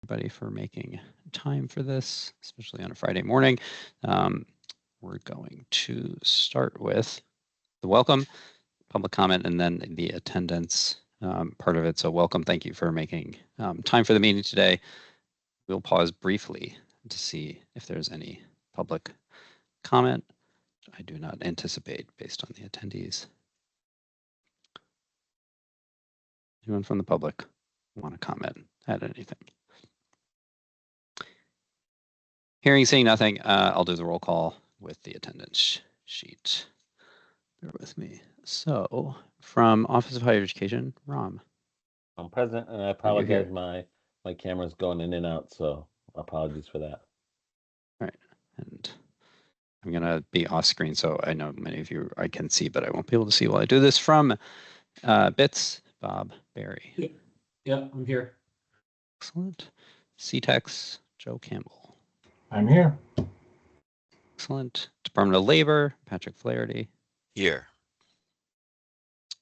everybody for making time for this, especially on a Friday morning. We're going to start with the welcome, public comment, and then the attendance part of it. So welcome, thank you for making time for the meeting today. We'll pause briefly to see if there's any public comment. I do not anticipate based on the attendees. Anyone from the public want to comment, add anything? Hearing, seeing nothing, I'll do the roll call with the attendance sheet. Bear with me. So from Office of Higher Education, Ram. I'm present, and I apologize. My camera's going in and out, so apologies for that. All right, and I'm gonna be off screen, so I know many of you I can see, but I won't be able to see while I do this. From BITS, Bob Barry. Yeah, I'm here. Excellent. CTEX, Joe Campbell. I'm here. Excellent. Department of Labor, Patrick Flaherty. Here.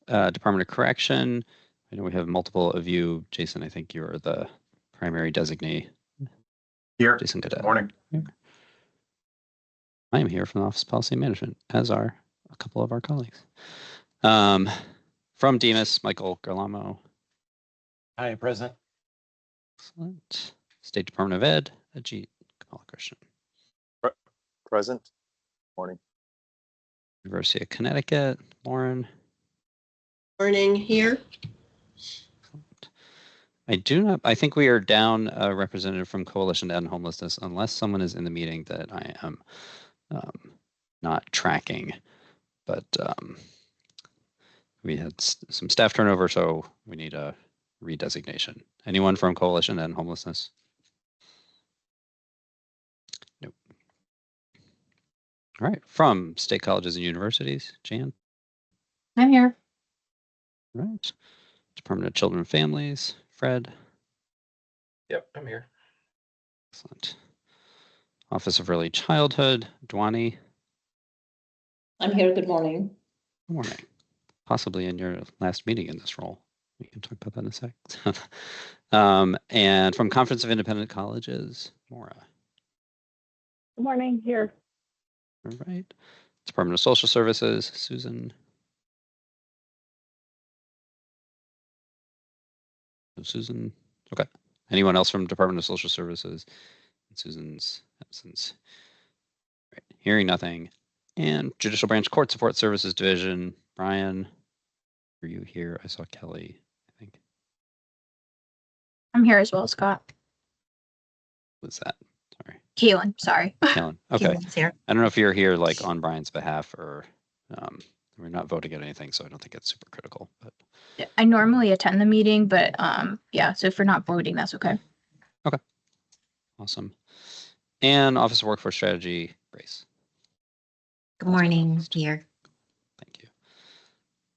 Department of Correction, I know we have multiple of you. Jason, I think you're the primary designee. Here. Jason Cadet. Morning. I am here from the Office of Policy Management, as are a couple of our colleagues. From Demas, Michael Garlamo. Hi, President. Excellent. State Department of Ed, Ajit Kamalakrishnan. Present. Morning. University of Connecticut, Lauren. Morning, here. I think we are down a representative from Coalition to End Homelessness, unless someone is in the meeting that I am not tracking. But we had some staff turnover, so we need a redesignation. Anyone from Coalition to End Homelessness? Nope. All right, from state colleges and universities, Jan. I'm here. All right. Department of Children and Families, Fred. Yep, I'm here. Excellent. Office of Early Childhood, Dwani. I'm here. Good morning. Good morning. Possibly in your last meeting in this role. We can talk about that in a sec. And from Conference of Independent Colleges, Maura. Good morning, here. All right. Department of Social Services, Susan. Susan, okay. Anyone else from Department of Social Services? Susan's absence. Right. Hearing nothing. And Judicial Branch Court Support Services Division, Brian, are you here? I saw Kelly, I think. I'm here as well, Scott. What's that? Sorry. Keelan, sorry. Helen. Okay. Keelan's here. I don't know if you're here like on Brian's behalf or we're not voting on anything, so I don't think it's super critical. But I normally attend the meeting, but yeah, so if we're not voting, that's okay. okay. Awesome. And Office of Workforce Strategy, Grace. Good morning, here. Thank you.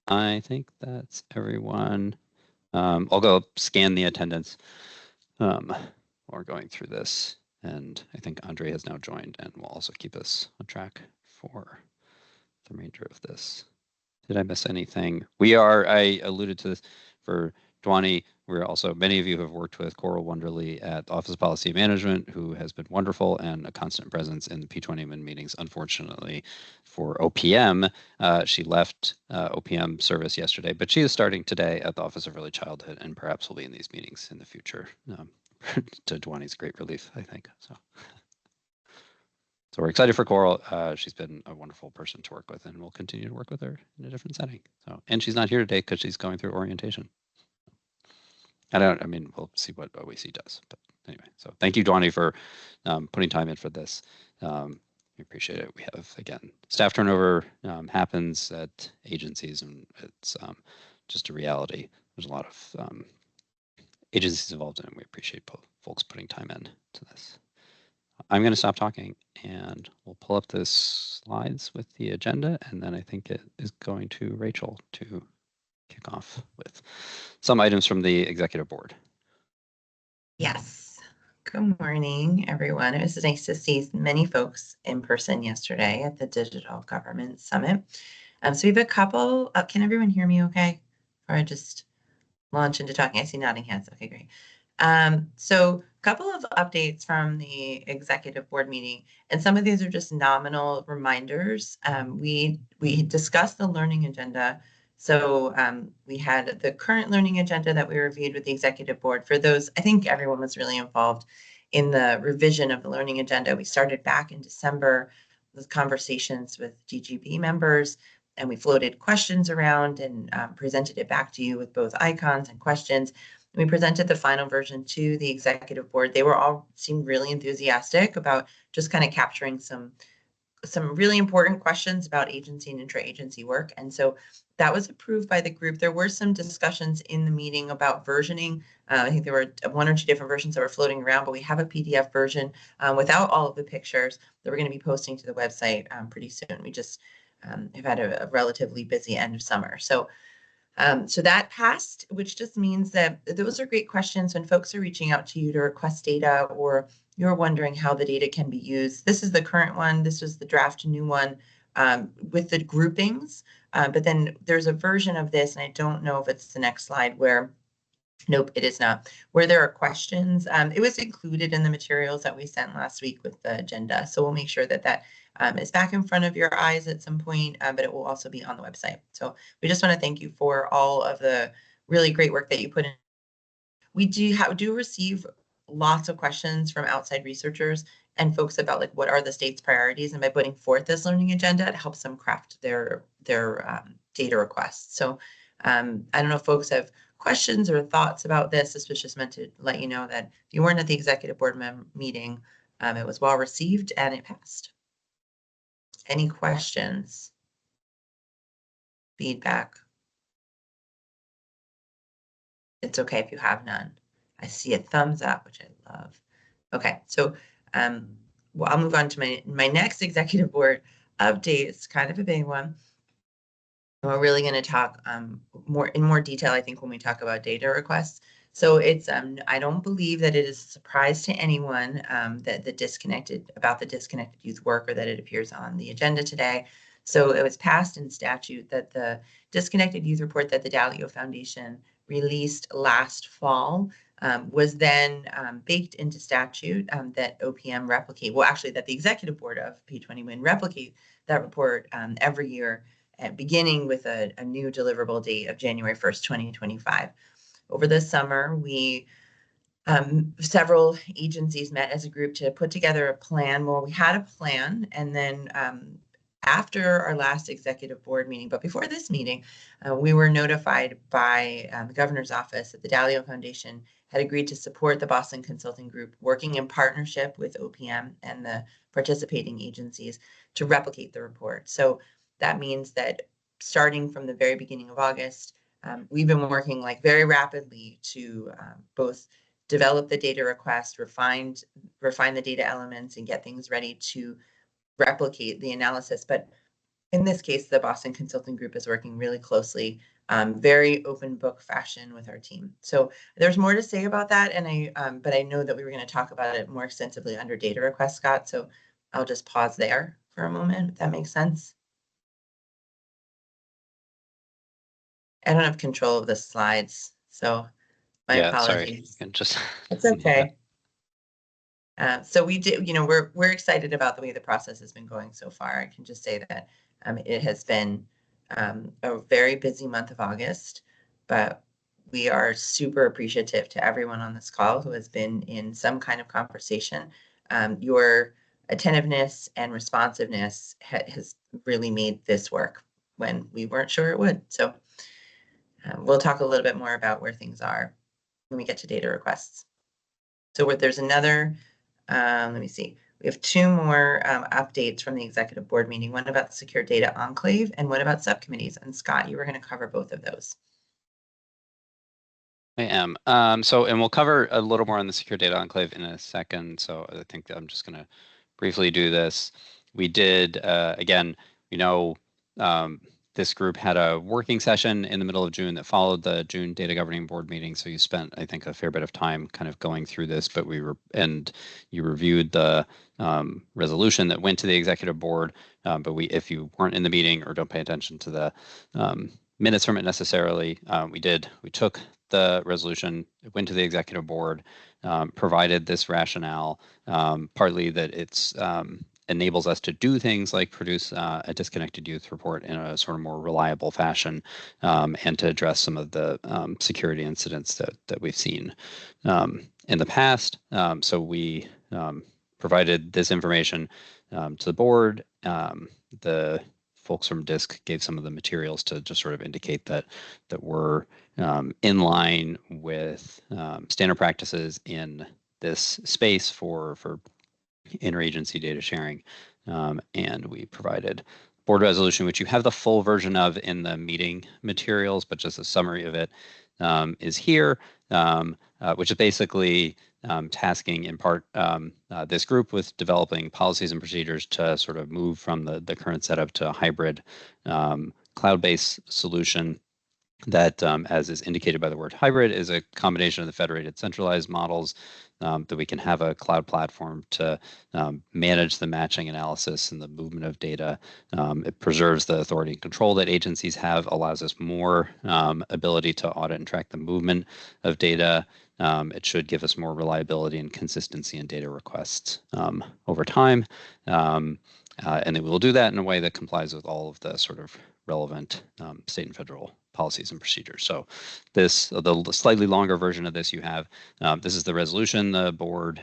I think that's everyone. I'll go scan the attendance while we're going through this. And I think Andre has now joined and will also keep us on track for the remainder of this. Did I miss anything? I alluded to this for Dwani. We're also, many of you have worked with Coral Wonderly at Office of Policy Management, who has been wonderful and a constant presence in the P20 meetings. Unfortunately for OPM, she left OPM service yesterday, but she is starting today at the Office of Early Childhood and perhaps will be in these meetings in the future to Dwani's great relief, I think. So we're excited for Coral. She's been a wonderful person to work with, and we'll continue to work with her in a different setting. So, and she's not here today because she's going through orientation. We'll see what OEC does. But anyway, so thank you, Dwani, for putting time in for this. We appreciate it. We have, again, staff turnover happens at agencies, and it's just a reality. There's a lot of agencies involved in it, and we appreciate folks putting time in to this. I'm going to stop talking and we'll pull up the slides with the agenda, and then I think it is going to Rachel to kick off with some items from the executive board. Yes. Good morning, everyone. It was nice to see many folks in person yesterday at the Digital Government Summit. So we have a couple, can everyone hear me okay? Or I just launch into talking? I see nodding heads. Okay, great. So a couple of updates from the executive board meeting, and some of these are just nominal reminders. We discussed the learning agenda. So we had the current learning agenda that we reviewed with the executive board. For those, I think everyone was really involved in the revision of the learning agenda. We started back in December with conversations with DGB members, and we floated questions around and presented it back to you with both icons and questions. We presented the final version to the executive board. They were all seemed really enthusiastic about just kind of capturing some really important questions about agency and intra-agency work. And so that was approved by the group. There were some discussions in the meeting about versioning. I think there were 1 or 2 different versions that were floating around, but we have a PDF version without all of the pictures that we're going to be posting to the website pretty soon. We just have had a relatively busy end of summer. So that passed, which just means that those are great questions when folks are reaching out to you to request data or you're wondering how the data can be used. This is the current one. This was the draft new one with the groupings. But then there's a version of this, and I don't know if it's the next slide where, nope, it is not, where there are questions. It was included in the materials that we sent last week with the agenda. So we'll make sure that that is back in front of your eyes at some point, but it will also be on the website. So we just want to thank you for all of the really great work that you put in. We do receive lots of questions from outside researchers and folks about like what are the state's priorities, and by putting forth this learning agenda, it helps them craft their data requests. So I don't know if folks have questions or thoughts about this. This was just meant to let you know that if you weren't at the executive board meeting, it was well received and it passed. Any questions? Feedback? It's okay if you have none. I see a thumbs up, which I love. Okay, so well, I'll move on to my next executive board update. It's kind of a big one. And we're really going to talk in more detail, I think, when we talk about data requests. So it's I don't believe that it is a surprise to anyone that the disconnected youth work, or that it appears on the agenda today. So it was passed in statute that the disconnected youth report that the Dalio Foundation released last fall was then baked into statute that OPM replicate. Well, actually, that the executive board of P20 would replicate that report every year, beginning with a new deliverable date of January 1st, 2025. Over the summer, we several agencies met as a group to put together a plan. Well, we had a plan, and then after our last executive board meeting, but before this meeting, we were notified by the governor's office that the Dalio Foundation had agreed to support the Boston Consulting Group, working in partnership with OPM and the participating agencies to replicate the report. So that means that starting from the very beginning of August, we've been working like very rapidly to both develop the data request, refine the data elements, and get things ready to replicate the analysis. But in this case, the Boston Consulting Group is working really closely, very open book fashion with our team. So there's more to say about that, and but I know that we were going to talk about it more extensively under data request, Scott. So I'll just pause there for a moment, if that makes sense. I don't have control of the slides, so my apologies. Sorry. Just it's okay. So we did, we're excited about the way the process has been going so far. I can just say that it has been a very busy month of August, but we are super appreciative to everyone on this call who has been in some kind of conversation. Your attentiveness and responsiveness has really made this work when we weren't sure it would. So we'll talk a little bit more about where things are when we get to data requests. So there's another, let me see. We have 2 more updates from the executive board meeting, one about the Secure Data Enclave and one about subcommittees. And Scott, you were going to cover both of those. I am. And we'll cover a little more on the Secure Data Enclave in a second. So I think I'm just going to briefly do this. We did, again, this group had a working session in the middle of June that followed the June Data Governing Board meeting. So you spent, I think, a fair bit of time kind of going through this, but you reviewed the resolution that went to the executive board. But if you weren't in the meeting or don't pay attention to the minutes from it necessarily, we took the resolution, it went to the executive board, provided this rationale, partly that it's enables us to do things like produce a disconnected youth report in a sort of more reliable fashion, and to address some of the security incidents that we've seen in the past. So we provided this information to the board. The folks from DISC gave some of the materials to just sort of indicate that we're in line with standard practices in this space for interagency data sharing. And we provided board resolution, which you have the full version of in the meeting materials, but just a summary of it is here, which is basically tasking in part this group with developing policies and procedures to sort of move from the current setup to a hybrid cloud-based solution that, as is indicated by the word hybrid, is a combination of the federated centralized models, that we can have a cloud platform to manage the matching analysis and the movement of data. It preserves the authority and control that agencies have, allows us more ability to audit and track the movement of data. It should give us more reliability and consistency in data requests over time. And then we will do that in a way that complies with all of the sort of relevant state and federal policies and procedures. So this, the slightly longer version of this you have, this is the resolution the board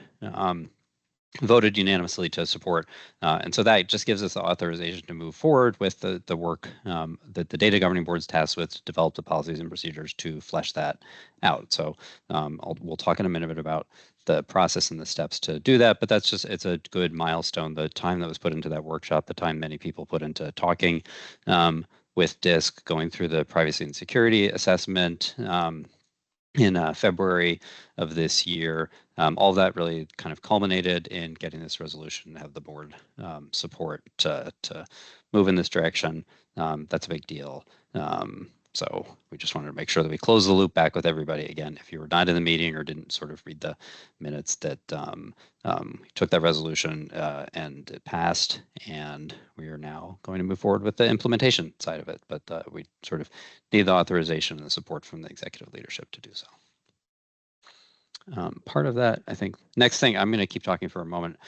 voted unanimously to support. And so that just gives us the authorization to move forward with the work that the data governing board's tasked with to develop the policies and procedures to flesh that out. So we'll talk in a minute about the process and the steps to do that, but that's just, it's a good milestone. The time that was put into that workshop, the time many people put into talking with DISC, going through the privacy and security assessment in February of this year. All of that really kind of culminated in getting this resolution and have the board support to move in this direction. That's a big deal. So we just wanted to make sure that we close the loop back with everybody. Again, if you were not in the meeting or didn't sort of read the minutes, that we took that resolution and it passed, and we are now going to move forward with the implementation side of it. But we sort of need the authorization and the support from the executive leadership to do so. Part of that, I think, next thing, I'm going to keep talking for a moment.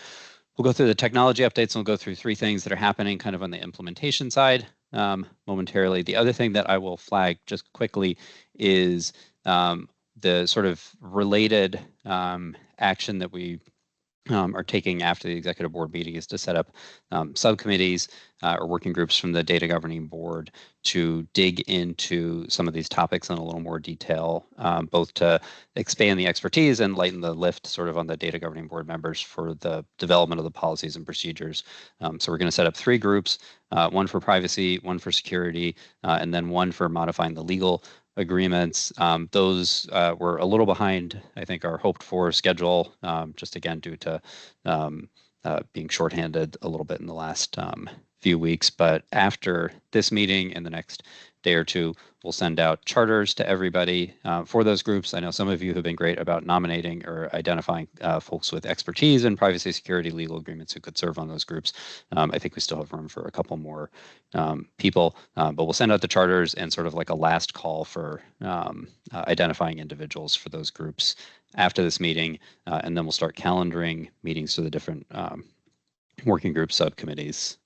We'll go through the technology updates and we'll go through 3 things that are happening kind of on the implementation side momentarily. The other thing that I will flag just quickly is the sort of related action that we are taking after the executive board meeting is to set up subcommittees or working groups from the data governing board to dig into some of these topics in a little more detail, both to expand the expertise and lighten the lift sort of on the data governing board members for the development of the policies and procedures. So we're going to set up 3 groups, one for privacy, one for security, and then one for modifying the legal agreements. Those were a little behind, I think, our hoped for schedule, just again due to being shorthanded a little bit in the last few weeks. But after this meeting in the next day or two, we'll send out charters to everybody for those groups. I know some of you have been great about nominating or identifying folks with expertise in privacy, security, legal agreements who could serve on those groups. I think we still have room for a couple more people, but we'll send out the charters and sort of like a last call for identifying individuals for those groups after this meeting, and then we'll start calendaring meetings to the different working group subcommittees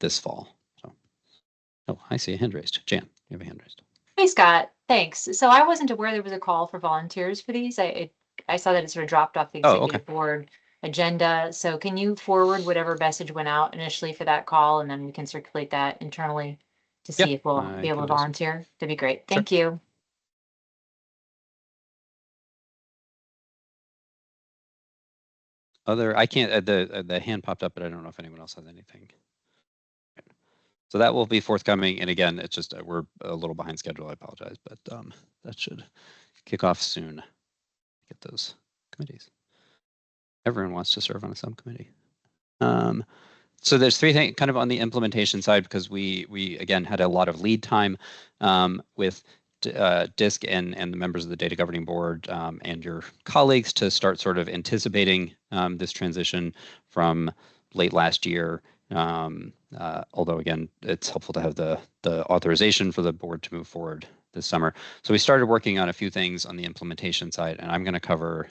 this fall. So, oh, I see a hand raised. Jan, you have a hand raised. Hey, Scott. Thanks. So I wasn't aware there was a call for volunteers for these. I saw that it sort of dropped off the executive board agenda. So can you forward whatever message went out initially for that call, and then we can circulate that internally to see if we'll be able to volunteer? That'd be great. Thank you. I can't, the hand popped up, but I don't know if anyone else has anything. So that will be forthcoming. And again, it's just, we're a little behind schedule. I apologize, but that should kick off soon. Get those committees. Everyone wants to serve on a subcommittee. So there's 3 things kind of on the implementation side, because we again had a lot of lead time with DISC and the members of the data governing board and your colleagues to start sort of anticipating this transition from late last year. Although again, it's helpful to have the authorization for the board to move forward this summer. So we started working on a few things on the implementation side, and I'm going to cover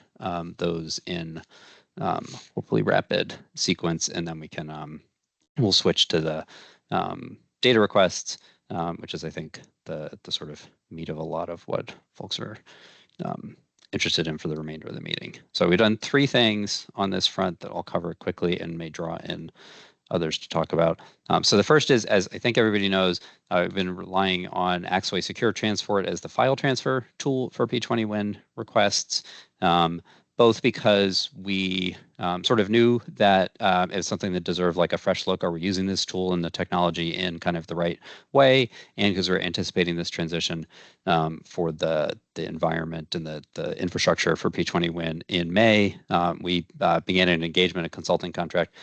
those in hopefully rapid sequence, and then we can we'll switch to the data requests, which is I think the sort of meat of a lot of what folks are interested in for the remainder of the meeting. So we've done 3 things on this front that I'll cover quickly and may draw in others to talk about. So the first is, as I think everybody knows, I've been relying on Axway Secure Transport as the file transfer tool for P20 Win requests, both because we sort of knew that it was something that deserved like a fresh look. Are we using this tool and the technology in kind of the right way? And because we're anticipating this transition for the environment and the infrastructure for P20 Win in May, we began an engagement, a consulting contract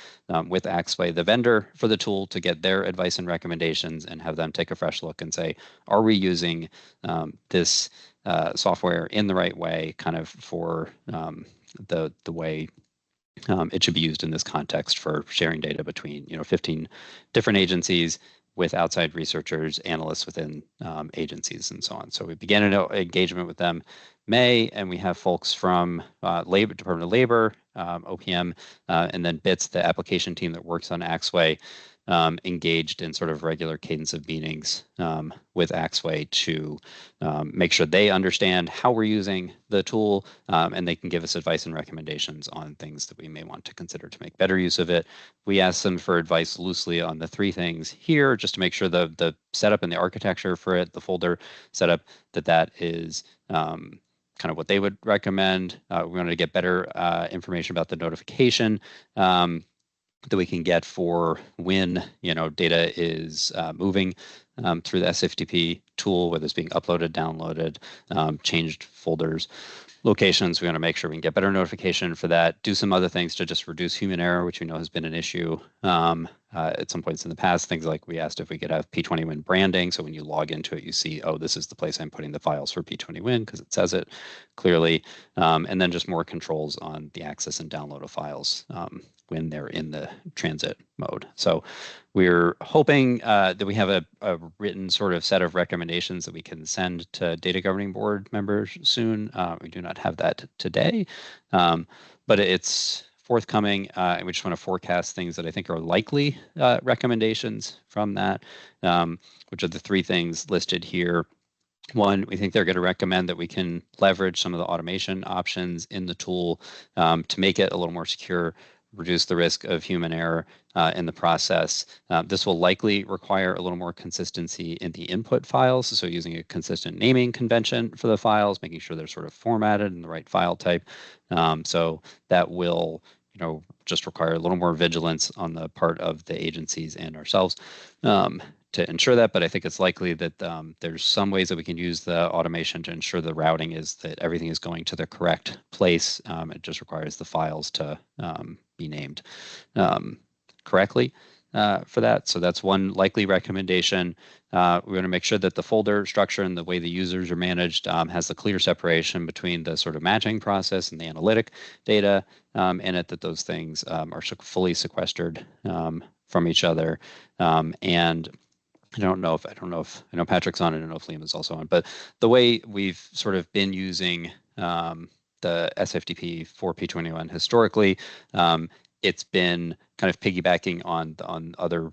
with Axway, the vendor for the tool, to get their advice and recommendations and have them take a fresh look and say, are we using this software in the right way, kind of for the way it should be used in this context for sharing data between 15 different agencies with outside researchers, analysts within agencies, and so on. So we began an engagement with them May, and we have folks from Department of Labor, OPM, and then BITS, the application team that works on Axway, engaged in sort of regular cadence of meetings with Axway to make sure they understand how we're using the tool, and they can give us advice and recommendations on things that we may want to consider to make better use of it. We asked them for advice loosely on the 3 things here, just to make sure the setup and the architecture for it, the folder setup, that is kind of what they would recommend. We wanted to get better information about the notification that we can get for when data is moving through the SFTP tool, whether it's being uploaded, downloaded, changed folders, locations. We want to make sure we can get better notification for that. Do some other things to just reduce human error, which we know has been an issue at some points in the past. Things like we asked if we could have P20 Win branding, so when you log into it, you see, oh, this is the place I'm putting the files for P20 Win because it says it clearly. And then just more controls on the access and download of files when they're in the transit mode. So we're hoping that we have a written sort of set of recommendations that we can send to data governing board members soon. We do not have that today, but it's forthcoming, and we just want to forecast things that I think are likely recommendations from that, which are the 3 things listed here. One, we think they're going to recommend that we can leverage some of the automation options in the tool to make it a little more secure, reduce the risk of human error in the process. This will likely require a little more consistency in the input files, so using a consistent naming convention for the files, making sure they're sort of formatted in the right file type. So that will just require a little more vigilance on the part of the agencies and ourselves to ensure that. But I think it's likely that there's some ways that we can use the automation to ensure the routing is that everything is going to the correct place. It just requires the files to be named correctly for that. So that's one likely recommendation. We want to make sure that the folder structure and the way the users are managed has the clear separation between the sort of matching process and the analytic data in it, that those things are fully sequestered from each other. And I know Patrick's on it. I don't know if Liam is also on, but the way we've sort of been using the SFTP for P21 historically, it's been kind of piggybacking on other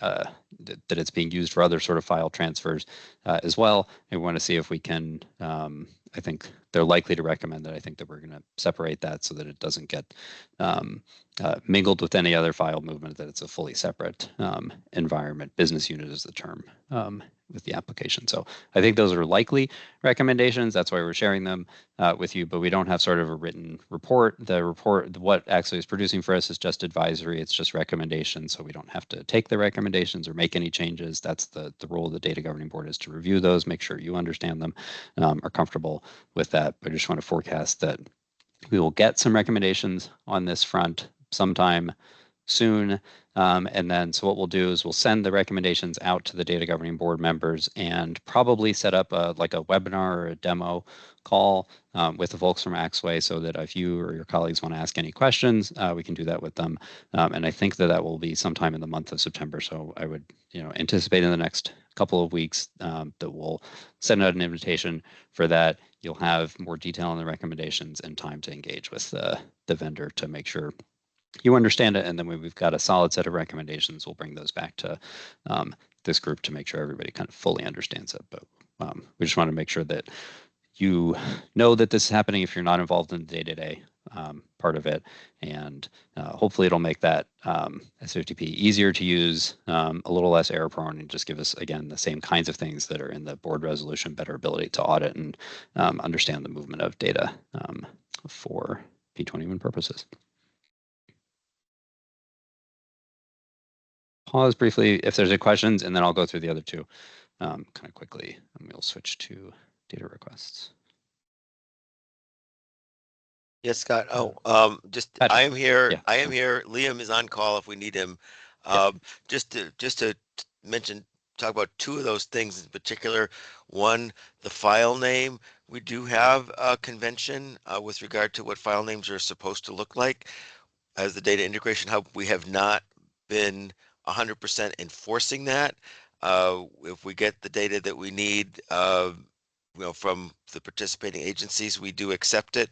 that it's being used for other sort of file transfers as well. And we want to see if we can, I think they're likely to recommend that. I think that we're going to separate that so that it doesn't get mingled with any other file movement, that it's a fully separate environment. Business unit is the term with the application. So I think those are likely recommendations. That's why we're sharing them with you, but we don't have sort of a written report. The report, what actually is producing for us, is just advisory. It's just recommendations, so we don't have to take the recommendations or make any changes. That's the role of the data governing board, is to review those, make sure you understand them, are comfortable with that. But I just want to forecast that we will get some recommendations on this front sometime soon. And then, so what we'll do is we'll send the recommendations out to the data governing board members and probably set up like a webinar or a demo call with the folks from Axway, so that if you or your colleagues want to ask any questions, we can do that with them. And I think that will be sometime in the month of September. So I would, anticipate in the next couple of weeks that we'll send out an invitation for that. You'll have more detail on the recommendations and time to engage with the vendor to make sure you understand it. And then when we've got a solid set of recommendations, we'll bring those back to this group to make sure everybody kind of fully understands it. But we just want to make sure that you know that this is happening if you're not involved in the day-to-day part of it. And hopefully it'll make that S50P easier to use, a little less error prone, and just give us, again, the same kinds of things that are in the board resolution, better ability to audit and understand the movement of data for P20 purposes. Pause briefly if there's any questions, and then I'll go through the other two kind of quickly, and we'll switch to data requests. Yes, Scott. Just Patrick. I am here. Yeah. I am here. Liam is on call if we need him. Just to mention, talk about two of those things in particular. One, the file name. We do have a convention with regard to what file names are supposed to look like. As the Data Integration Hub, we have not been 100% enforcing that. If we get the data that we need, from the participating agencies, we do accept it.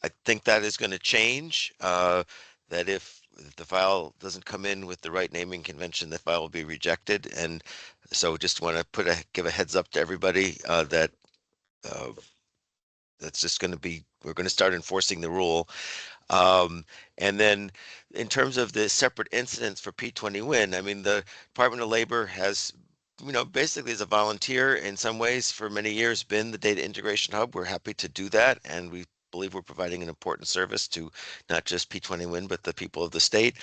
I think that is going to change. That if the file doesn't come in with the right naming convention, the file will be rejected. And so, just want to give a heads up to everybody that that's just going to be. We're going to start enforcing the rule. And then in terms of the separate incidents for P20 Win, I mean, the Department of Labor has, basically as a volunteer in some ways for many years been the Data Integration Hub. We're happy to do that. And we believe we're providing an important service to not just P20 Win, but the people of the state.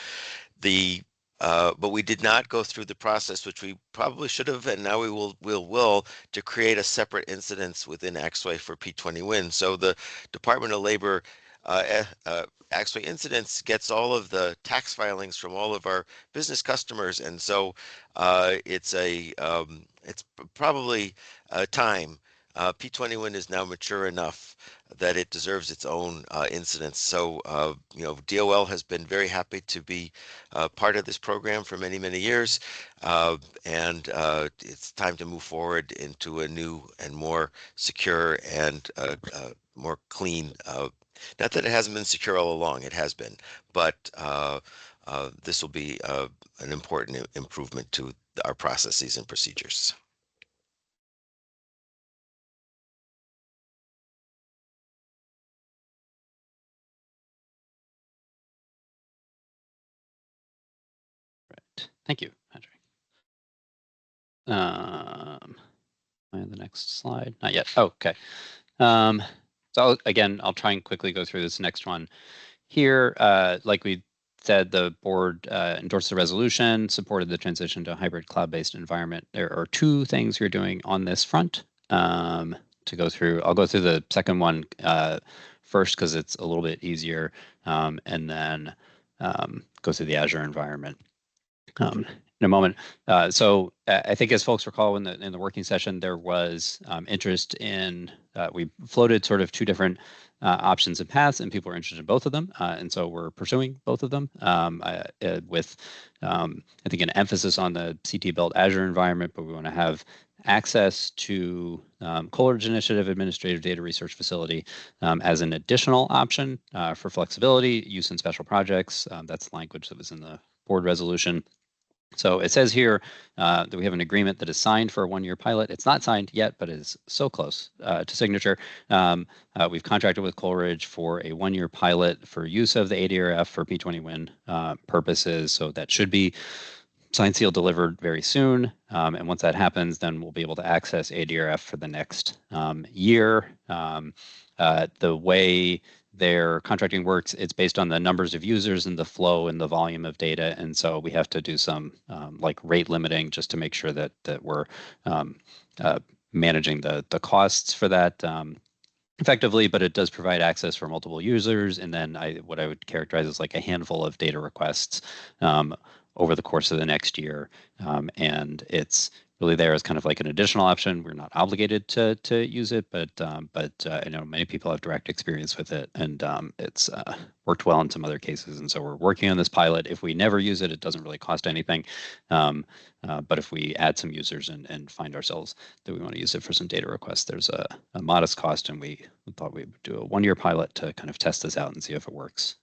But we did not go through the process, which we probably should have, and now we will to create a separate incidence within Axway for P20 Win. So the Department of Labor Axway incidents gets all of the tax filings from all of our business customers, and so it's probably time. P20 Win is now mature enough that it deserves its own incidents. So, DOL has been very happy to be part of this program for many, many years. And it's time to move forward into a new and more secure and more clean. Not that it hasn't been secure all along, it has been, but this will be an important improvement to our processes and procedures. Thank you, Patrick. And the next slide, not yet. Oh, okay. So again, I'll try and quickly go through this next one. Here, like we said, the board endorsed the resolution, supported the transition to a hybrid cloud-based environment. There are two things we're doing on this front to go through. I'll go through the second one first because it's a little bit easier, and then go through the Azure environment in a moment. So I think as folks recall in the working session, there was interest in, we floated sort of two different options and paths, and people are interested in both of them. And so we're pursuing both of them with, I think, an emphasis on the CT-built Azure environment, but we want to have access to Coleridge Initiative Administrative Data Research Facility as an additional option for flexibility, use in special projects. That's language that was in the board resolution. So it says here that we have an agreement that is signed for a one-year pilot. It's not signed yet, but is so close to signature. We've contracted with Coleridge for a one-year pilot for use of the ADRF for P20 Win purposes. So that should be signed, sealed, delivered very soon. And once that happens, then we'll be able to access ADRF for the next year. The way their contracting works, it's based on the numbers of users and the flow and the volume of data. And so we have to do some like rate limiting just to make sure that we're managing the costs for that effectively, but it does provide access for multiple users. And then what I would characterize as like a handful of data requests over the course of the next year. And it's really there as kind of like an additional option. We're not obligated to use it, but I know many people have direct experience with it, and it's worked well in some other cases. And so we're working on this pilot. If we never use it, it doesn't really cost anything. But if we add some users and find ourselves that we want to use it for some data requests, there's a modest cost, and we thought we would do a 1-year pilot to kind of test this out and see if it works.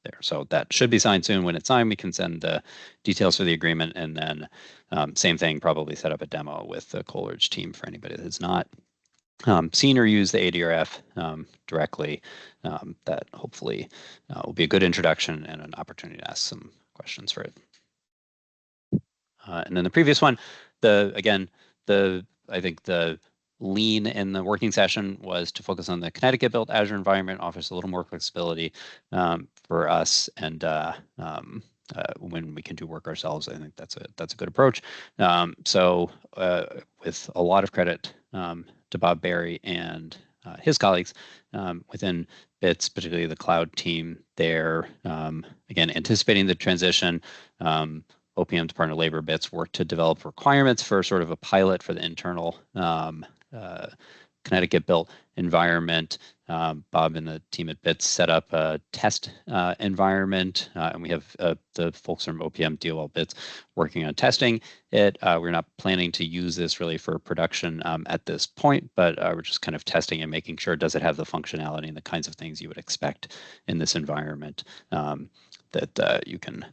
There. So that should be signed soon. When it's signed, we can send the details for the agreement, and then same thing, probably set up a demo with the Coleridge team for anybody that has not seen or used the ADRF directly. That hopefully will be a good introduction and an opportunity to ask some questions for it. And then the previous one, I think the lean in the working session was to focus on the Connecticut-built Azure environment, offers a little more flexibility for us, and when we can do work ourselves, I think that's a good approach. So with a lot of credit to Bob Berry and his colleagues within BITS, particularly the cloud team there, again, anticipating the transition, OPM, Department of Labor, BITS worked to develop requirements for sort of a pilot for the internal Connecticut-built environment. Bob and the team at BITS set up a test environment, and we have the folks from OPM, DOL, BITS working on testing it. We're not planning to use this really for production at this point, but we're just kind of testing and making sure, does it have the functionality and the kinds of things you would expect in this environment, that you can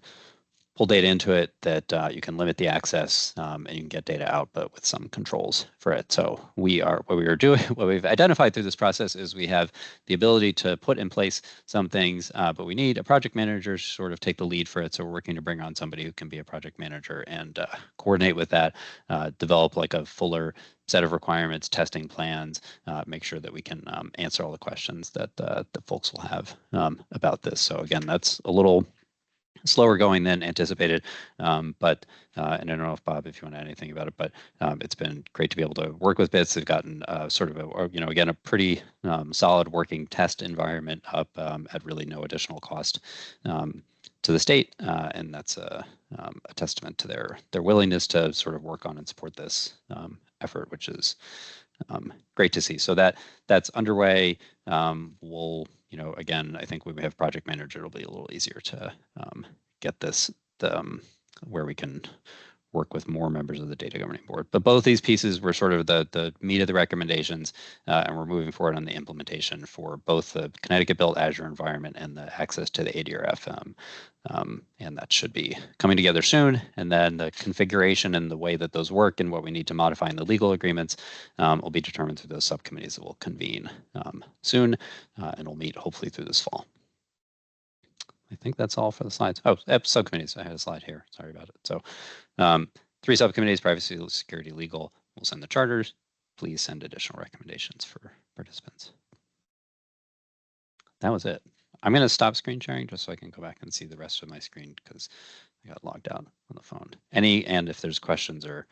pull data into it, that you can limit the access, and you can get data out, but with some controls for it. So what we've identified through this process is we have the ability to put in place some things, but we need a project manager to sort of take the lead for it. So we're working to bring on somebody who can be a project manager and coordinate with that, develop like a fuller set of requirements, testing plans, make sure that we can answer all the questions that the folks will have about this. So again, that's a little slower going than anticipated, but and I don't know if Bob, if you want to add anything about it, but it's been great to be able to work with BITS. They've gotten sort of again, a pretty solid working test environment up at really no additional cost to the state, and that's a testament to their willingness to sort of work on and support this effort, which is great to see. So that's underway. We'll, again, I think when we have project manager, it'll be a little easier to get this where we can work with more members of the data governing board. But both these pieces were sort of the meat of the recommendations, and we're moving forward on the implementation for both the Connecticut-built Azure environment and the access to the ADRF. And that should be coming together soon. And then the configuration and the way that those work and what we need to modify in the legal agreements will be determined through those subcommittees that will convene soon, and will meet hopefully through this fall. I think that's all for the slides. Oh, subcommittees. I had a slide here. Sorry about it. So 3 subcommittees: privacy, security, legal. We'll send the charters. Please send additional recommendations for participants. That was it. I'm going to stop screen sharing just so I can go back and see the rest of my screen because I got logged out on the phone. And if there's questions or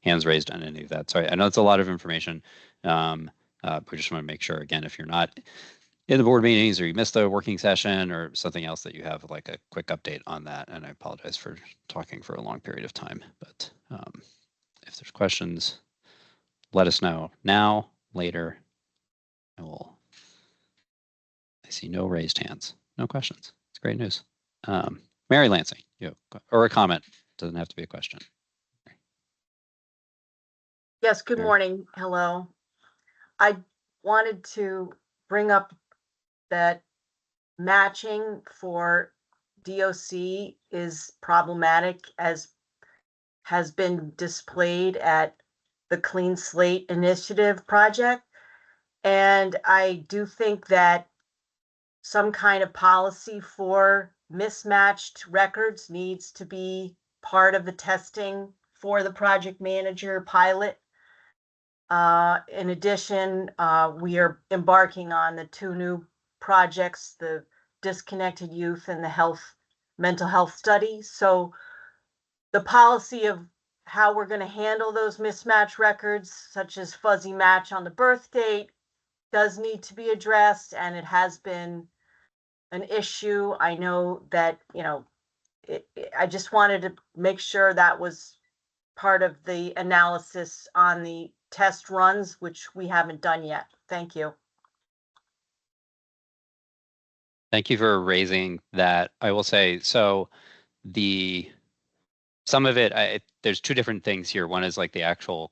hands raised on any of that. Sorry, I know it's a lot of information. But we just want to make sure, again, if you're not in the board meetings or you missed the working session or something else, that you have like a quick update on that. And I apologize for talking for a long period of time, but if there's questions, let us know now, later. I see no raised hands, no questions. It's great news. Mary Lansing, or a comment, doesn't have to be a question. Yes, good morning. Hello. I wanted to bring up that matching for DOC is problematic, as has been displayed at the Clean Slate Initiative project. And I do think that some kind of policy for mismatched records needs to be part of the testing for the project manager pilot. In addition, we are embarking on the 2 new projects, the disconnected youth and the mental health study. So the policy of how we're going to handle those mismatch records, such as fuzzy match on the birth date, does need to be addressed, and it has been an issue. I know that, I just wanted to make sure that was part of the analysis on the test runs, which we haven't done yet. Thank you. Thank you for raising that. I will say, so some of it, there's two different things here. One is like the actual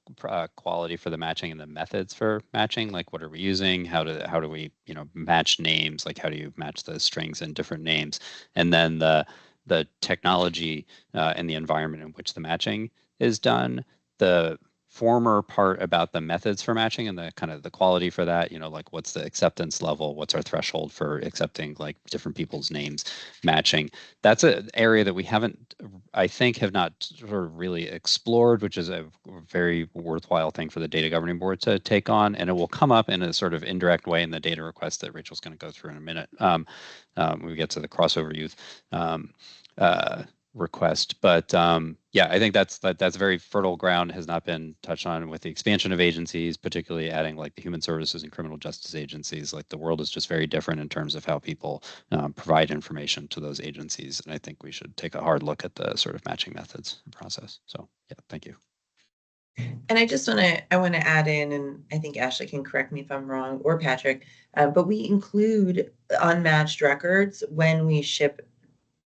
quality for the matching and the methods for matching. Like, what are we using? How do we, match names? Like, how do you match the strings and different names? And then the technology and the environment in which the matching is done. The former part about the methods for matching and the kind of the quality for that, like what's the acceptance level, what's our threshold for accepting like different people's names matching. That's an area that we haven't, I think, have not sort of really explored, which is a very worthwhile thing for the data governing board to take on. And it will come up in a sort of indirect way in the data request that Rachel's going to go through in a minute when we get to the crossover youth request. But yeah, I think that's very fertile ground, has not been touched on with the expansion of agencies, particularly adding like the human services and criminal justice agencies. Like, the world is just very different in terms of how people provide information to those agencies. And I think we should take a hard look at the sort of matching methods and process. So yeah, thank you. And I want to add in, and I think Ashley can correct me if I'm wrong, or Patrick, but we include unmatched records when we ship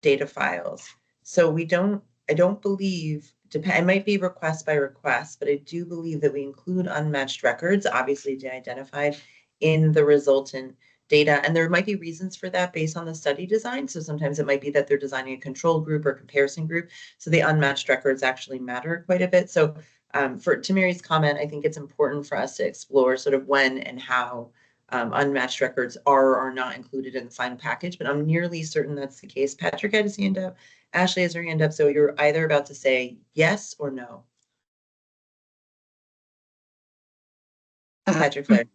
data files. So I don't believe, it might be request by request, but I do believe that we include unmatched records, obviously de-identified, in the resultant data. And there might be reasons for that based on the study design. So sometimes it might be that they're designing a control group or comparison group. So the unmatched records actually matter quite a bit. So to Mary's comment, I think it's important for us to explore sort of when and how unmatched records are or are not included in the final package, but I'm nearly certain that's the case. Patrick had his hand up. Ashley has her hand up. So you're either about to say yes or no. Patrick Flair.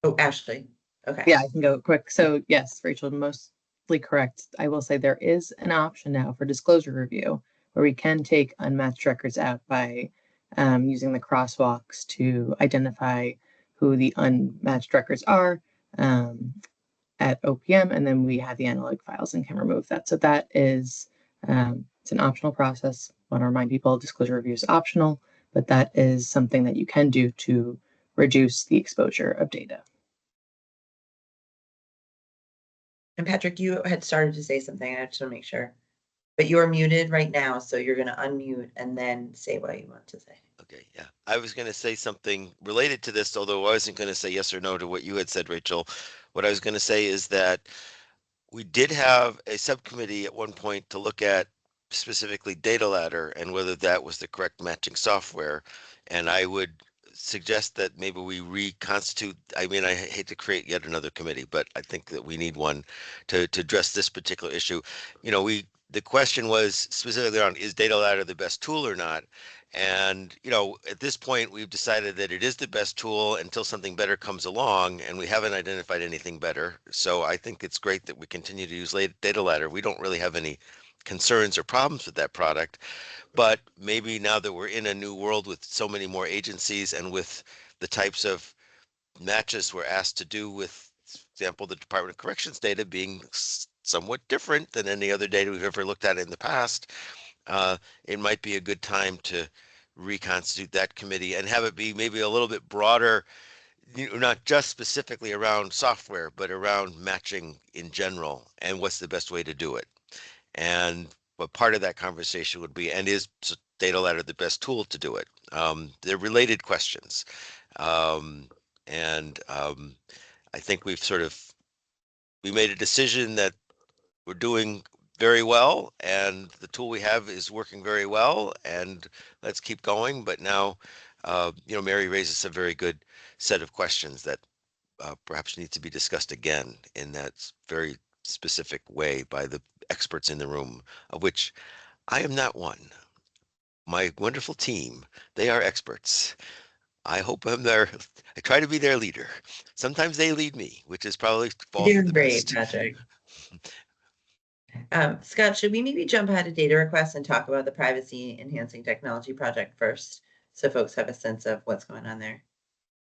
Oh, Ashley. Okay. Yeah, I can go quick. So yes, Rachel, mostly correct. I will say there is an option now for disclosure review where we can take unmatched records out by using the crosswalks to identify who the unmatched records are at OPM, and then we have the analog files and can remove that. So that is, it's an optional process. I want to remind people, disclosure review is optional, but that is something that you can do to reduce the exposure of data. And Patrick, you had started to say something. I just want to make sure. But you're muted right now, so you're going to unmute and then say what you want to say. Okay, yeah. I was going to say something related to this, although I wasn't going to say yes or no to what you had said, Rachel. What I was going to say is that we did have a subcommittee at one point to look at specifically data ladder and whether that was the correct matching software. And I would suggest that maybe we reconstitute. I mean, I hate to create yet another committee, but I think that we need one to address this particular issue. The question was specifically on, is data ladder the best tool or not? And, at this point, we've decided that it is the best tool until something better comes along, and we haven't identified anything better. So I think it's great that we continue to use data ladder. We don't really have any concerns or problems with that product, but maybe now that we're in a new world with so many more agencies and with the types of matches we're asked to do with, for example, the Department of Corrections data being somewhat different than any other data we've ever looked at in the past, it might be a good time to reconstitute that committee and have it be maybe a little bit broader, not just specifically around software, but around matching in general and what's the best way to do it. And what part of that conversation would be, and is data ladder the best tool to do it? They're related questions. I think we made a decision that we're doing very well, and the tool we have is working very well, and let's keep going. But now, Mary raises a very good set of questions that perhaps need to be discussed again in that very specific way by the experts in the room, of which I am not one. My wonderful team, they are experts. I hope I'm there. I try to be their leader. Sometimes they lead me, which is probably false. You're doing great, Patrick. Scott, should we maybe jump ahead to data requests and talk about the privacy enhancing technology project first, so folks have a sense of what's going on there?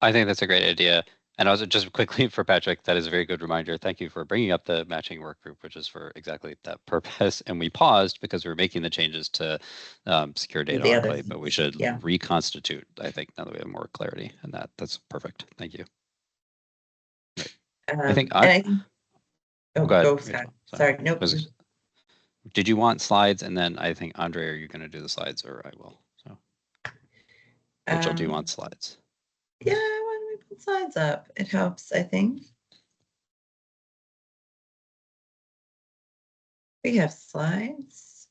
I think that's a great idea. And also just quickly for Patrick, that is a very good reminder. Thank you for bringing up the matching work group, which is for exactly that purpose. And we paused because we were making the changes to secure data The other enclave, but we should yeah. reconstitute, I think, now that we have more clarity. And that's perfect. Thank you. I think oh, go ahead. go Scott. Sorry. Nope. Did you want slides? And then I think, Andre, are you going to do the slides or I will? So Rachel, do you want slides? Yeah, why don't we put slides up? It helps, I think. We have slides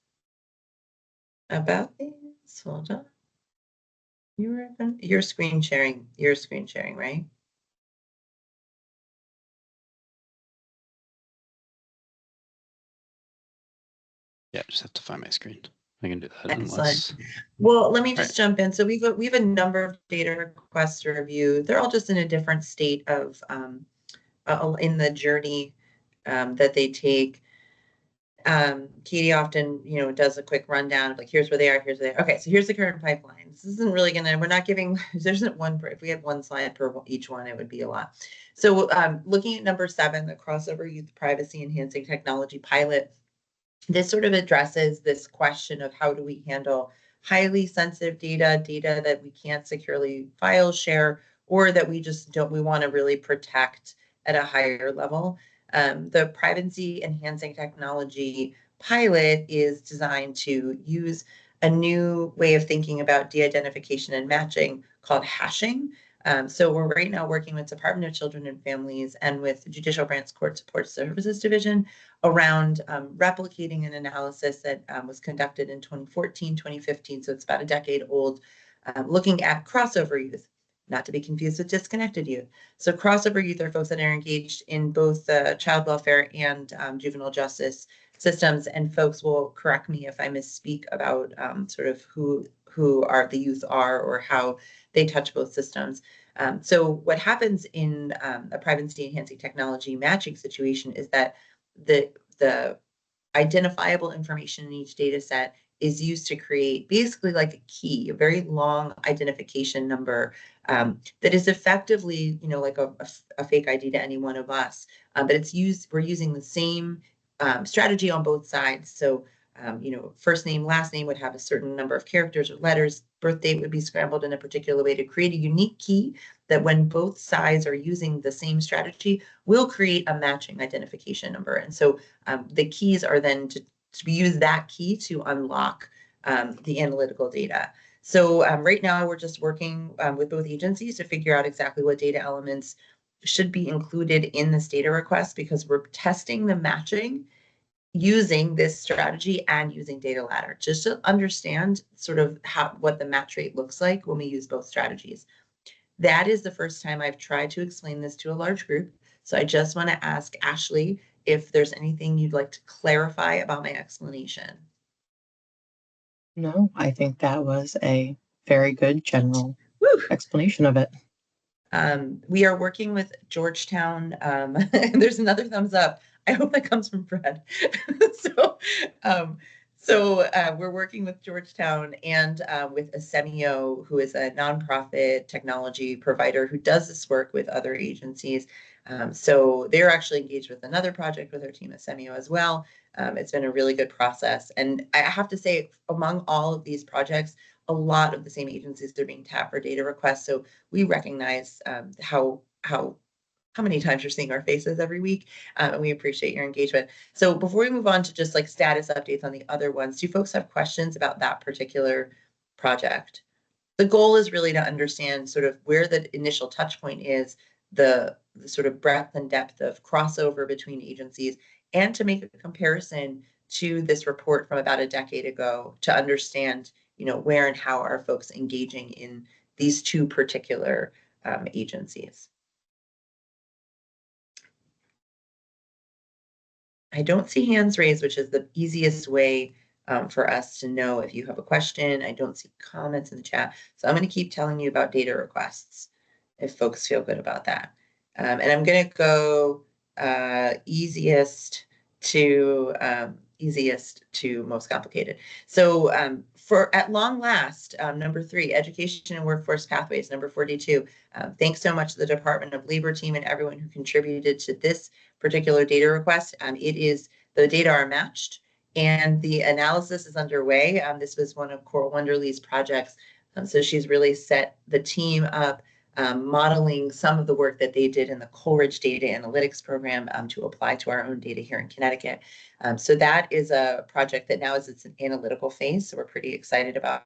about these. Hold on. You're screen sharing. You're screen sharing, right? Yeah, just have to find my screen. I can do that. Excellent. Well, let me just jump in. So we have a number of data requests to review. They're all just in a different state of in the journey that they take. Katie often, does a quick rundown of like, here's where they are, here's where they are. Okay, so here's the current pipeline. This isn't really we're not giving, there isn't one, if we had one slide per each one, it would be a lot. So looking at number 7, the crossover youth privacy enhancing technology pilot, this sort of addresses this question of how do we handle highly sensitive data that we can't securely file share, or that we just we want to really protect at a higher level. The privacy enhancing technology pilot is designed to use a new way of thinking about de-identification and matching called hashing. So we're right now working with Department of Children and Families and with Judicial Branch Court Support Services Division around replicating an analysis that was conducted in 2014, 2015, so it's about a decade old, looking at crossover youth, not to be confused with disconnected youth. So crossover youth are folks that are engaged in both child welfare and juvenile justice systems, and folks will correct me if I misspeak about sort of who are the youth are or how they touch both systems. So what happens in a privacy enhancing technology matching situation is that the identifiable information in each data set is used to create basically like a key, a very long identification number that is effectively, like a fake ID to any one of us. But we're using the same strategy on both sides. So, first name, last name would have a certain number of characters or letters. Birth date would be scrambled in a particular way to create a unique key that when both sides are using the same strategy will create a matching identification number. And so the keys are then to use that key to unlock the analytical data. So right now we're just working with both agencies to figure out exactly what data elements should be included in this data request, because we're testing the matching using this strategy and using data ladder just to understand sort of what the match rate looks like when we use both strategies. That is the first time I've tried to explain this to a large group. So I just want to ask Ashley if there's anything you'd like to clarify about my explanation. No, I think that was a very good general explanation of it. We are working with Georgetown. There's another thumbs up. I hope that comes from Fred. So we're working with Georgetown and with Asemio, who is a nonprofit technology provider who does this work with other agencies. So they're actually engaged with another project with our team at Asemio as well. It's been a really good process. And I have to say, among all of these projects, a lot of the same agencies are being tapped for data requests. So we recognize how many times you're seeing our faces every week, and we appreciate your engagement. So before we move on to just like status updates on the other ones, do folks have questions about that particular project? The goal is really to understand sort of where the initial touch point is, the sort of breadth and depth of crossover between agencies, and to make a comparison to this report from about a decade ago to understand, where and how are folks engaging in these two particular agencies. I don't see hands raised, which is the easiest way for us to know if you have a question. I don't see comments in the chat. So I'm going to keep telling you about data requests if folks feel good about that. And I'm going to go easiest to most complicated. So for at long last, number 3, education and workforce pathways, number 42. Thanks so much to the Department of Labor team and everyone who contributed to this particular data request. The data are matched and the analysis is underway. This was one of Coral Wonderly's projects. So she's really set the team up, modeling some of the work that they did in the Coleridge Data Analytics Program to apply to our own data here in Connecticut. So that is a project that now it's an analytical phase. So we're pretty excited about.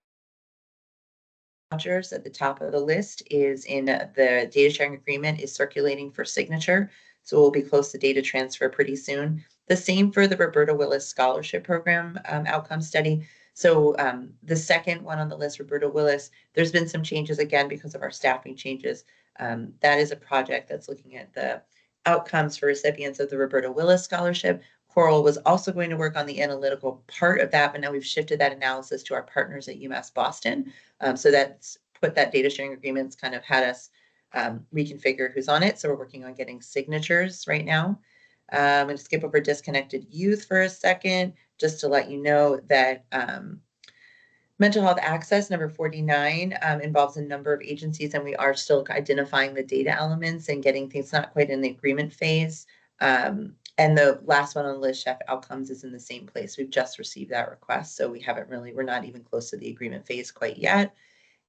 Vouchers at the top of the list is in the data sharing agreement is circulating for signature. So we'll be close to data transfer pretty soon. The same for the Roberta Willis Scholarship Program outcome study. So the second one on the list, Roberta Willis, there's been some changes again because of our staffing changes. That is a project that's looking at the outcomes for recipients of the Roberta Willis Scholarship. Coral was also going to work on the analytical part of that, but now we've shifted that analysis to our partners at UMass Boston. So that's put that data sharing agreements kind of had us reconfigure who's on it. So we're working on getting signatures right now. I'm going to skip over disconnected youth for a second, just to let you know that mental health access, number 49, involves a number of agencies, and we are still identifying the data elements and getting things not quite in the agreement phase. And the last one on the list, Chef Outcomes, is in the same place. We've just received that request, so we're not even close to the agreement phase quite yet.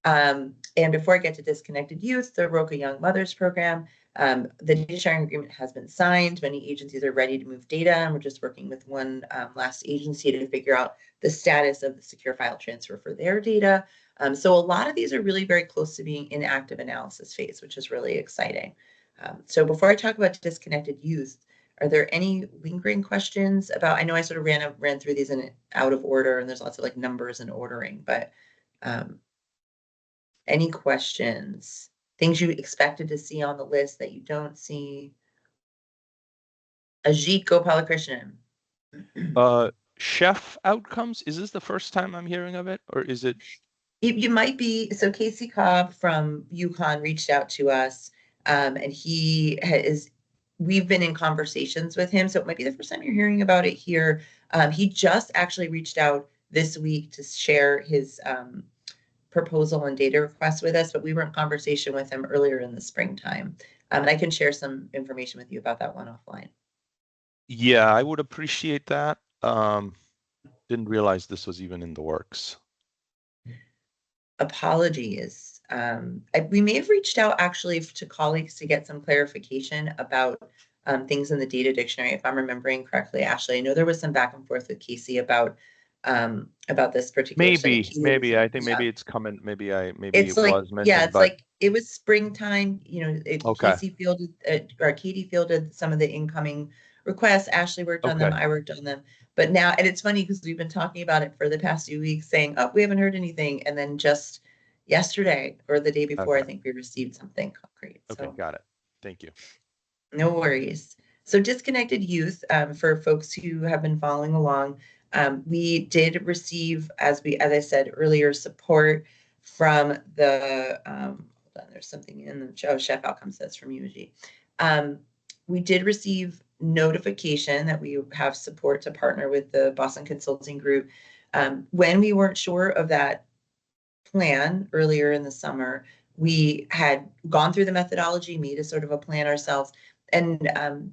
And before I get to disconnected youth, the Roca Young Mothers Program, the data sharing agreement has been signed. Many agencies are ready to move data, and we're just working with one last agency to figure out the status of the secure file transfer for their data. So a lot of these are really very close to being in active analysis phase, which is really exciting. So before I talk about disconnected youth, are there any lingering questions about, I know I sort of ran through these in out of order, and there's lots of like numbers and ordering, but any questions? Things you expected to see on the list that you don't see? Ajit Gopalakrishnan. Chef Outcomes, is this the first time I'm hearing of it, or is it? You might be. So Casey Cobb from UConn reached out to us, and we've been in conversations with him. So it might be the first time you're hearing about it here. He just actually reached out this week to share his proposal and data request with us, but we were in conversation with him earlier in the springtime. And I can share some information with you about that one offline. Yeah, I would appreciate that. Didn't realize this was even in the works. Apologies. We may have reached out actually to colleagues to get some clarification about things in the data dictionary, if I'm remembering correctly, Ashley. I know there was some back and forth with Casey about this particular maybe I think maybe it's coming, maybe it was mentioned, it's like it was springtime, Katie fielded some of the incoming requests, Ashley worked on them, I worked on them, but now, and it's funny because we've been talking about it for the past few weeks saying, oh, we haven't heard anything, and then just yesterday or the day before, I think we received something concrete. Okay, got it. Thank you. No worries. So disconnected youth, for folks who have been following along, we did receive, as I said earlier, support from the, hold on, there's something in the Chef Outcomes says from UG. We did receive notification that we have support to partner with the Boston Consulting Group. When we weren't sure of that plan earlier in the summer, we had gone through the methodology, made a sort of a plan ourselves, and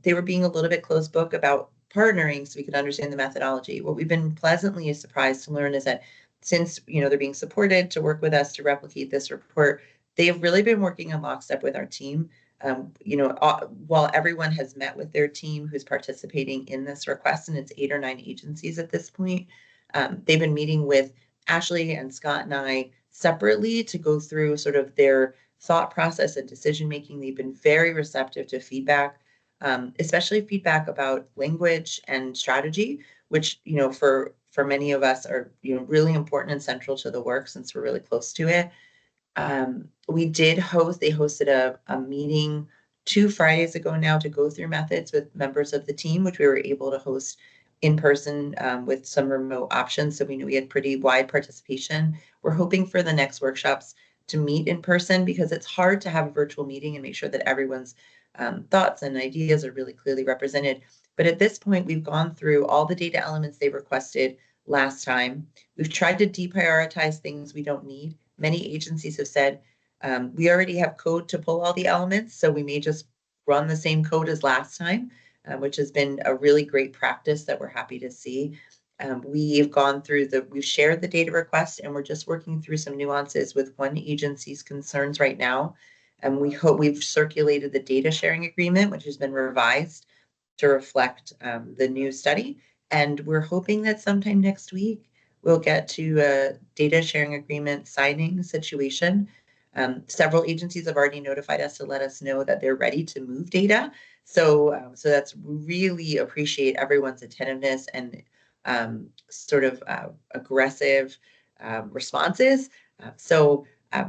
they were being a little bit closed book about partnering so we could understand the methodology. What we've been pleasantly surprised to learn is that since they're being supported to work with us to replicate this report, they have really been working in lockstep with our team. While everyone has met with their team who's participating in this request, and it's 8 or 9 agencies at this point, they've been meeting with Ashley and Scott and I separately to go through sort of their thought process and decision making. They've been very receptive to feedback, especially feedback about language and strategy, which for many of us are really important and central to the work since we're really close to it. They hosted a meeting 2 Fridays ago now to go through methods with members of the team, which we were able to host in person with some remote options. So we knew we had pretty wide participation. We're hoping for the next workshops to meet in person because it's hard to have a virtual meeting and make sure that everyone's thoughts and ideas are really clearly represented. But at this point, we've gone through all the data elements they requested, last time. We've tried to deprioritize things we don't need. Many agencies have said, we already have code to pull all the elements, so we may just run the same code as last time, which has been a really great practice that we're happy to see. We've gone through we've shared the data request, and we're just working through some nuances with one agency's concerns right now. And we hope we've circulated the data sharing agreement, which has been revised to reflect the new study. And we're hoping that sometime next week, we'll get to a data sharing agreement signing situation. Several agencies have already notified us to let us know that they're ready to move data. So that's really appreciate everyone's attentiveness and sort of aggressive responses.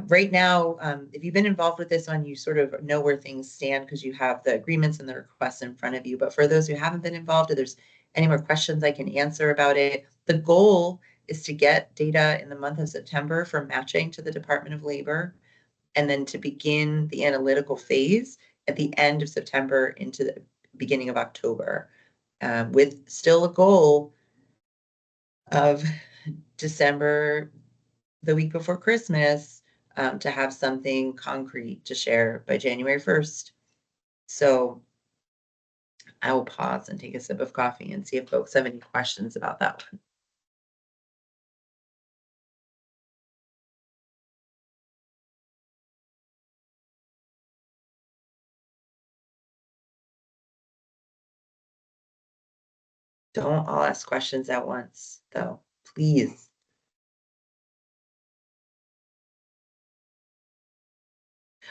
Right now, if you've been involved with this one, you sort of know where things stand because you have the agreements and the requests in front of you. But for those who haven't been involved, if there's any more questions I can answer about it, the goal is to get data in the month of September for matching to the Department of Labor, and then to begin the analytical phase at the end of September into the beginning of October, with still a goal of December, the week before Christmas, to have something concrete to share by January 1st. So I will pause and take a sip of coffee and see if folks have any questions about that one. Don't all ask questions at once, though, please.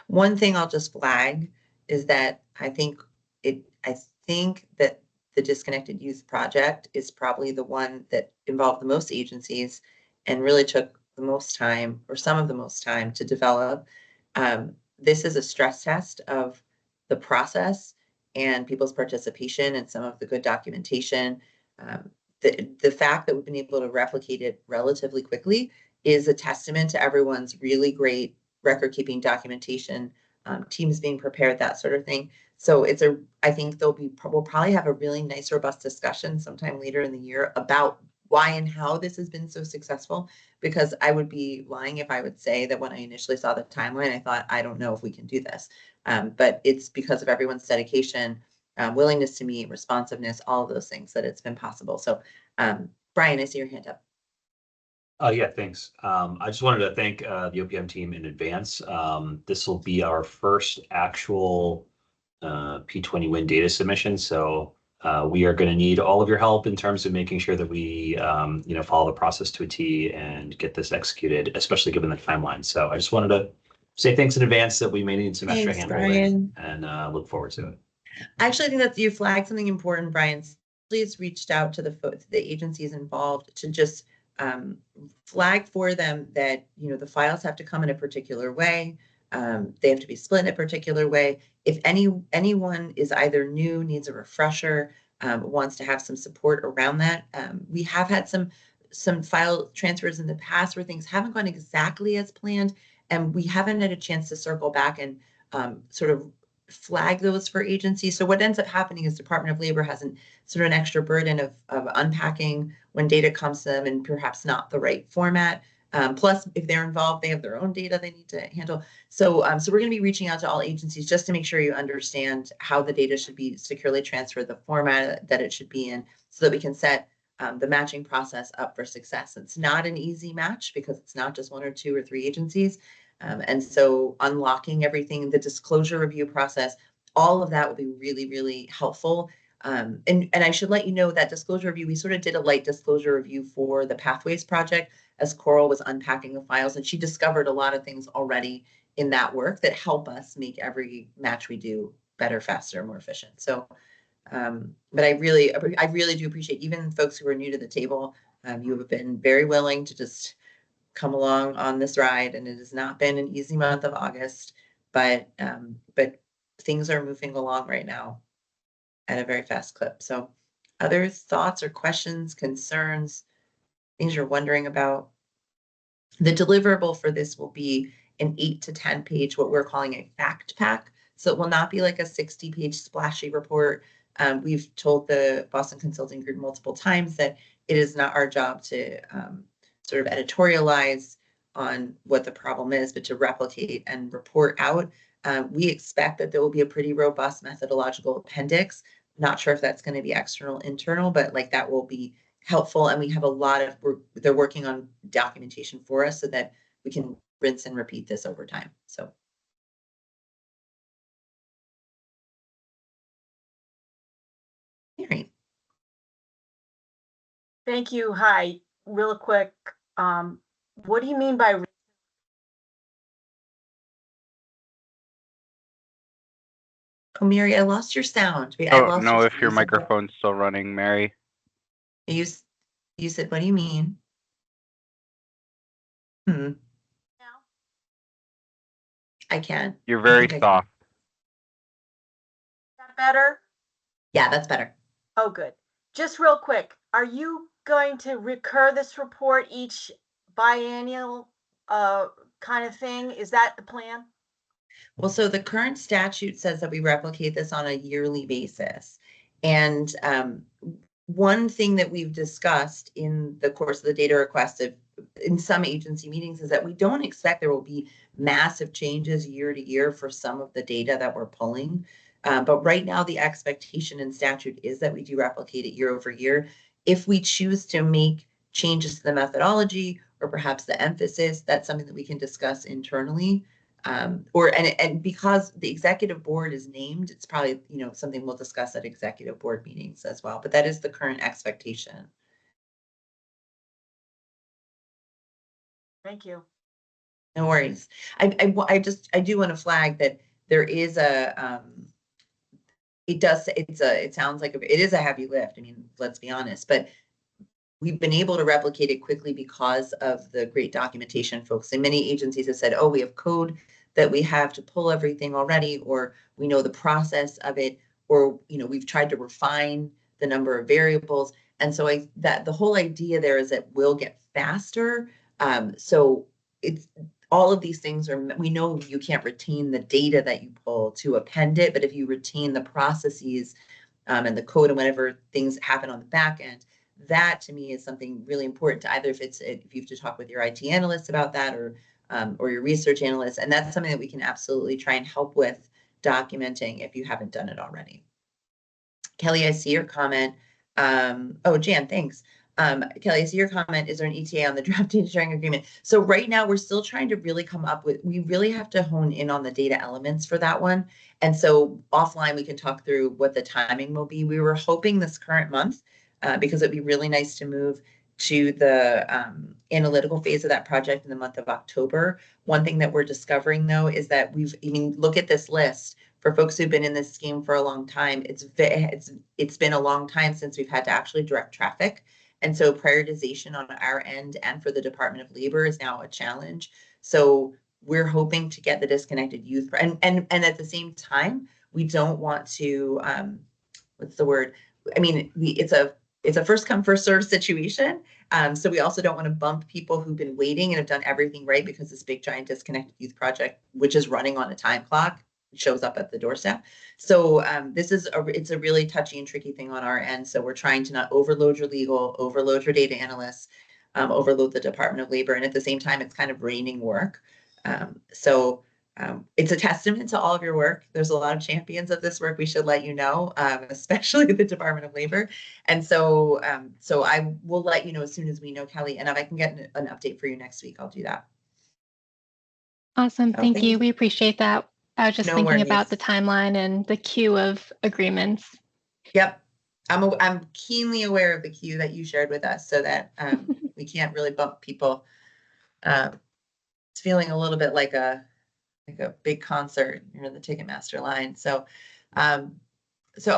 One thing I'll just flag is that I think that the Disconnected Youth Project is probably the one that involved the most agencies and really took the most time, or some of the most time, to develop. This is a stress test of the process and people's participation and some of the good documentation. The fact that we've been able to replicate it relatively quickly is a testament to everyone's really great record keeping documentation, teams being prepared, that sort of thing. So I think we'll probably have a really nice, robust discussion sometime later in the year about why and how this has been so successful, because I would be lying if I would say that when I initially saw the timeline, I thought, I don't know if we can do this. But it's because of everyone's dedication, willingness to meet, responsiveness, all of those things that it's been possible. So Brian, I see your hand up. Yeah, thanks. I just wanted to thank the OPM team in advance. This will be our first actual P20 win data submission. So we are going to need all of your help in terms of making sure that we follow the process to a T and get this executed, especially given the timeline. So I just wanted to say thanks in advance that we may need some extra hand-holding, and look forward to it. I actually think that you flagged something important, Brian. Please reached out to the agencies involved to just flag for them that the files have to come in a particular way. They have to be split in a particular way. If anyone is either new, needs a refresher, wants to have some support around that, we have had some file transfers in the past where things haven't gone exactly as planned, and we haven't had a chance to circle back and sort of flag those for agencies. So what ends up happening is Department of Labor has sort of an extra burden of unpacking when data comes to them and perhaps not the right format. Plus, if they're involved, they have their own data they need to handle. So we're going to be reaching out to all agencies just to make sure you understand how the data should be securely transferred, the format that it should be in, so that we can set the matching process up for success. It's not an easy match because it's not just one or two or three agencies. And so unlocking everything, the disclosure review process, all of that will be really, really helpful. And I should let you know that disclosure review, we sort of did a light disclosure review for the Pathways project as Coral was unpacking the files, and she discovered a lot of things already in that work that help us make every match we do better, faster, more efficient. So, but I really do appreciate even folks who are new to the table. You have been very willing to just come along on this ride, and it has not been an easy month of August, but things are moving along right now at a very fast clip. So other thoughts or questions, concerns, things you're wondering about? The deliverable for this will be an 8 to 10 page, what we're calling a fact pack. So it will not be like a 60-page splashy report. We've told the Boston Consulting Group multiple times that it is not our job to sort of editorialize on what the problem is, but to replicate and report out. We expect that there will be a pretty robust methodological appendix. Not sure if that's going to be external, internal, but like that will be helpful. And we have a lot of, they're working on documentation for us so that we can rinse and repeat this over time. So. Mary. Thank you. Hi, real quick. What do you mean by? Oh, Mary, I lost your sound. I don't lost know your, if your microphone's still running, Mary. You said, what do you mean? I can't. You're very soft. Is that better? Yeah, that's better. Oh, good. Just real quick, are you going to recur this report each biennial kind of thing? Is that the plan? Well, so the current statute says that we replicate this on a yearly basis. And one thing that we've discussed in the course of the data request in some agency meetings is that we don't expect there will be massive changes year to year for some of the data that we're pulling. But right now, the expectation in statute is that we do replicate it year over year. If we choose to make changes to the methodology or perhaps the emphasis, that's something that we can discuss internally. And because the executive board is named, it's probably, something we'll discuss at executive board meetings as well, but that is the current expectation. Thank you. No worries. I do want to flag that there is it sounds like it is a heavy lift. I mean, let's be honest, but we've been able to replicate it quickly because of the great documentation folks. And many agencies have said, oh, we have code that we have to pull everything already, or we know the process of it, or we've tried to refine the number of variables. And so that the whole idea there is that we'll get faster. So it's all of these things we know you can't retain the data that you pull to append it, but if you retain the processes and the code and whatever things happen on the back end, that to me is something really important to either if you have to talk with your IT analysts about that or your research analysts. And that's something that we can absolutely try and help with documenting if you haven't done it already. Kelly, I see your comment. Oh, Jan, thanks. Kelly, I see your comment. Is there an ETA on the draft data sharing agreement? So right now we're still trying to really come up with, we really have to hone in on the data elements for that one. And so offline, we can talk through what the timing will be. We were hoping this current month, because it'd be really nice to move to the analytical phase of that project in the month of October. One thing that we're discovering though, is that look at this list. For folks who've been in this scheme for a long time, it's been a long time since we've had to actually direct traffic. And so prioritization on our end and for the Department of Labor is now a challenge. So we're hoping to get the disconnected youth and at the same time, we don't want to, what's the word? I mean, it's a first come, first serve situation. So we also don't want to bump people who've been waiting and have done everything right because this big giant disconnected youth project, which is running on a time clock, shows up at the doorstep. So it's a really touchy and tricky thing on our end. So we're trying to not overload your legal, overload your data analysts, overload the Department of Labor. And at the same time, it's kind of raining work. It's a testament to all of your work. There's a lot of champions of this work. We should let you know, especially the Department of Labor. And so I will let you know as soon as we know, Kelly, and if I can get an update for you next week, I'll do that. Awesome. Thank you. We appreciate that. I was just thinking about the timeline and the queue of agreements. Yep. I'm keenly aware of the queue that you shared with us so that we can't really bump people. It's feeling a little bit like a big concert. You're in the Ticketmaster line. So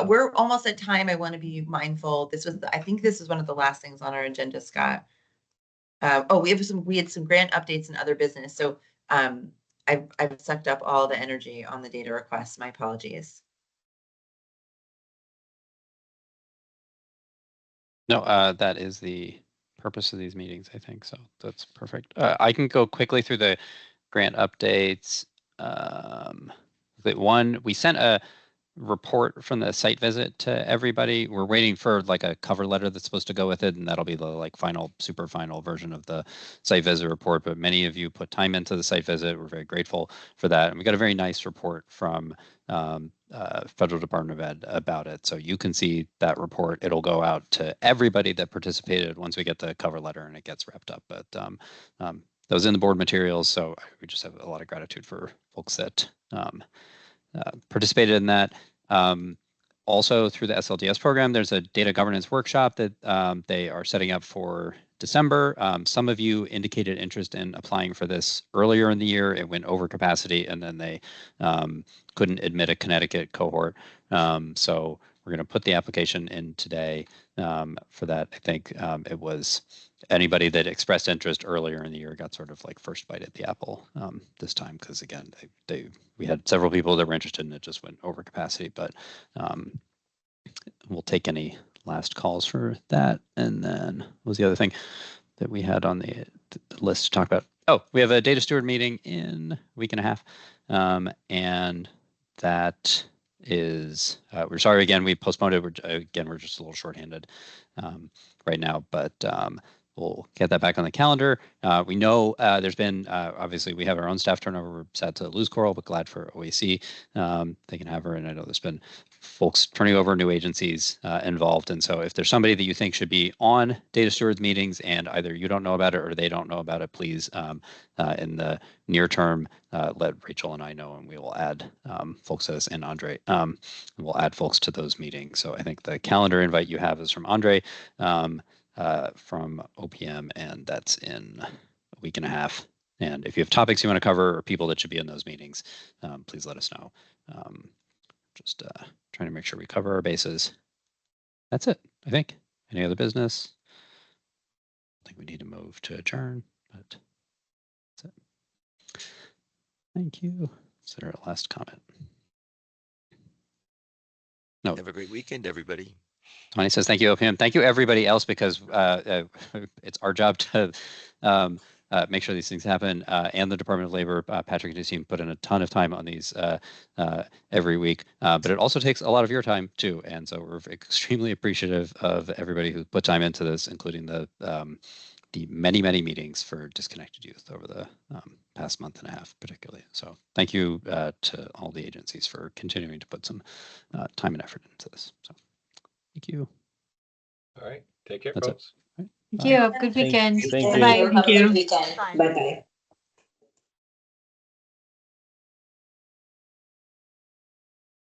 we're almost at time. I want to be mindful. I think this is one of the last things on our agenda, Scott. We had some grant updates and other business. So I've sucked up all the energy on the data requests. My apologies. No, that is the purpose of these meetings, I think. So that's perfect. I can go quickly through the grant updates. We sent report from the site visit to everybody. We're waiting for like a cover letter that's supposed to go with it, and that'll be the like super final version of the site visit report. But many of you put time into the site visit. We're very grateful for that, and we got a very nice report from Federal Department of Ed about it. So you can see that report. It'll go out to everybody that participated once we get the cover letter and it gets wrapped up. But that was in the board materials, so we just have a lot of gratitude for folks that participated in that. Also through the SLDS program, there's a data governance workshop that they are setting up for December. Some of you indicated interest in applying for this earlier in the year. It went over capacity, and then they couldn't admit a Connecticut cohort. So we're going to put the application in today for that. I think it was anybody that expressed interest earlier in the year got sort of like first bite at the apple this time, because again, we had several people that were interested and it just went over capacity, but we'll take any last calls for that. And then what was the other thing that we had on the list to talk about? Oh, we have a data steward meeting in a week and a half. And that is, we're sorry again, we postponed it. We're just a little shorthanded right now, but we'll get that back on the calendar. We know there's been, obviously we have our own staff turnover. We're sad to lose Coral, but glad for OAC. They can have her. And I know there's been folks turning over, new agencies involved. And so if there's somebody that you think should be on data stewards meetings and either you don't know about it or they don't know about it, please in the near term, let Rachel and I know, and we will add folks to this, and Andre. We'll add folks to those meetings. So I think the calendar invite you have is from Andre. From OPM, and that's in a week and a half. And if you have topics you want to cover or people that should be in those meetings, please let us know. Just trying to make sure we cover our bases. That's it, I think. Any other business? I think we need to move to adjourn, but that's it. Thank you. Is there a last comment? No. Have a great weekend, everybody. Tony says, thank you, OPM. Thank you, everybody else, because it's our job to make sure these things happen. And the Department of Labor, Patrick and his team put in a ton of time on these every week. But it also takes a lot of your time, too. And so we're extremely appreciative of everybody who put time into this, including the many, many meetings for disconnected youth over the past month and a half, particularly. So thank you to all the agencies for continuing to put some time and effort into this. So. Thank you. All right. Take care, That's folks. Right. Thank you. Good weekend. Thank you. Bye. Have a good weekend. Bye-bye.